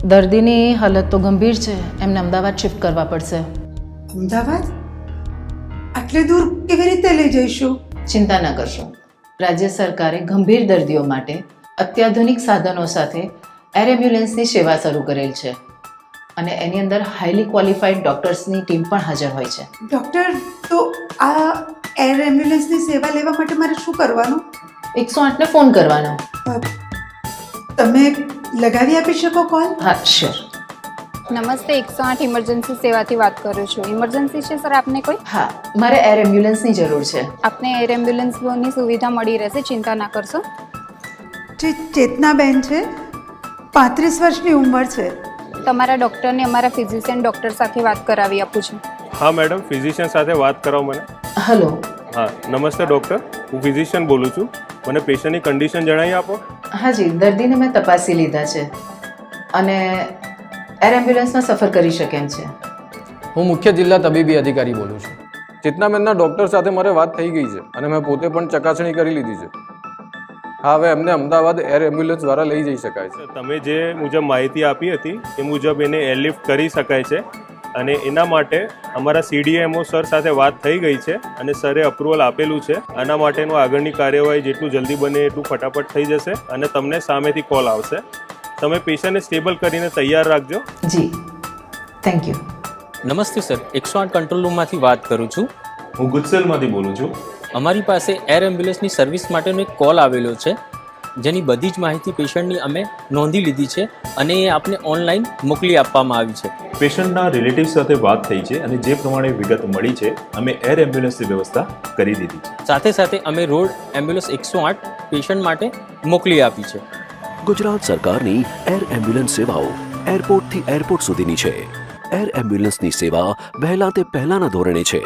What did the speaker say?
દર્દીની હાલત તો ગંભીર છે, એમને અમદાવાદ શિફ્ટ કરવા પડશે. અમદાવાદ? આટલે દૂર કેવી રીતે લઈ જઈશું? ચિંતા ન કરશો. રાજ્ય સરકારે ગંભીર દર્દીઓ માટે અત્યાધુનિક સાધનો સાથે એર એમ્બ્યુલન્સની સેવા શરૂ કરેલ છે અને એની અંદર હાઈલી ક્વોલિફાઈડ ડૉક્ટર્સની ટીમ પણ હાજર હોય છે. ડૉક્ટર, તો આ એર એમ્બ્યુલન્સની સેવા લેવા માટે મારે શું કરવાનું? 108ને ફોન કરવાનો. તમે લગાવી આપી શકો કોલ? હા, શ્યોર. નમસ્તે, 108 ઇમરજન્સી સેવાથી વાત કરું છું. ઇમરજન્સી છે સર આપને કોઈ? હા, મારે એર એમ્બ્યુલન્સની જરૂર છે. આપને એર એમ્બ્યુલન્સની સુવિધા મળી રહેશે, ચિંતા ના કરશો. ચેતનાબેન છે, 35 વર્ષની ઉંમર છે. તમારા ડૉક્ટરને અમારા ફિઝિશિયન ડૉક્ટર સાથે વાત કરાવી આપું છું. હા મેડમ, ફિઝિશિયન સાથે વાત કરાવો મને. હલો. હા નમસ્તે ડૉક્ટર, હું ફિઝિશિયન બોલું છું. મને પેશન્ટની કન્ડિશન જણાવી આપો. હાજી, દર્દીને મેં તપાસી લીધા છે અને એર એમ્બ્યુલન્સમાં સફર કરી શકે એમ છે. હું મુખ્ય જિલ્લા તબીબી અધિકારી બોલું છું. ચેતનાબેનના ડૉક્ટર સાથે મારે વાત થઈ ગઈ છે અને મેં પોતે પણ ચકાસણી કરી લીધી છે. હા, હવે એમને અમદાવાદ એર એમ્બ્યુલન્સ દ્વારા લઈ જઈ શકાય છે. તમે જે મુજબ માહિતી આપી હતી એ મુજબ એને એરલિફ્ટ કરી શકાય છે અને એના માટે અમારા CDMO સર સાથે વાત થઈ ગઈ છે અને સરે અપ્રુવલ આપેલું છે. આના માટેનું આગળની કાર્યવાહી જેટલું જલ્દી બને એટલું ફટાફટ થઈ જશે અને તમને સામેથી કોલ આવશે. તમે પેશન્ટને સ્ટેબલ કરીને તૈયાર રાખજો. જી, થેન્ક યુ. નમસ્તે સર, 108 કંટ્રોલ રૂમમાંથી વાત કરું છું. હું ગુજસેલમાંથી બોલું છું. અમારી પાસે એર એમ્બ્યુલન્સની સર્વિસ માટેનો એક કોલ આવેલો છે, જેની બધી જ માહિતી પેશન્ટની અમે નોંધી લીધી છે અને એ આપને ઓનલાઈન મોકલી આપવામાં આવી છે. પેશન્ટના રિલેટિવ સાથે વાત થઈ છે અને જે પ્રમાણે વિગત મળી છે અમે એર એમ્બ્યુલન્સની વ્યવસ્થા કરી દીધી છે. સાથે સાથે અમે રોડ એમ્બ્યુલન્સ 108 પેશન્ટ માટે મોકલી આપી છે. ગુજરાત સરકારની એર એમ્બ્યુલન્સ સેવાઓ એરપોર્ટથી એરપોર્ટ સુધીની છે. એર એમ્બ્યુલન્સની સેવા વહેલા તે પહેલાના ધોરણે છે.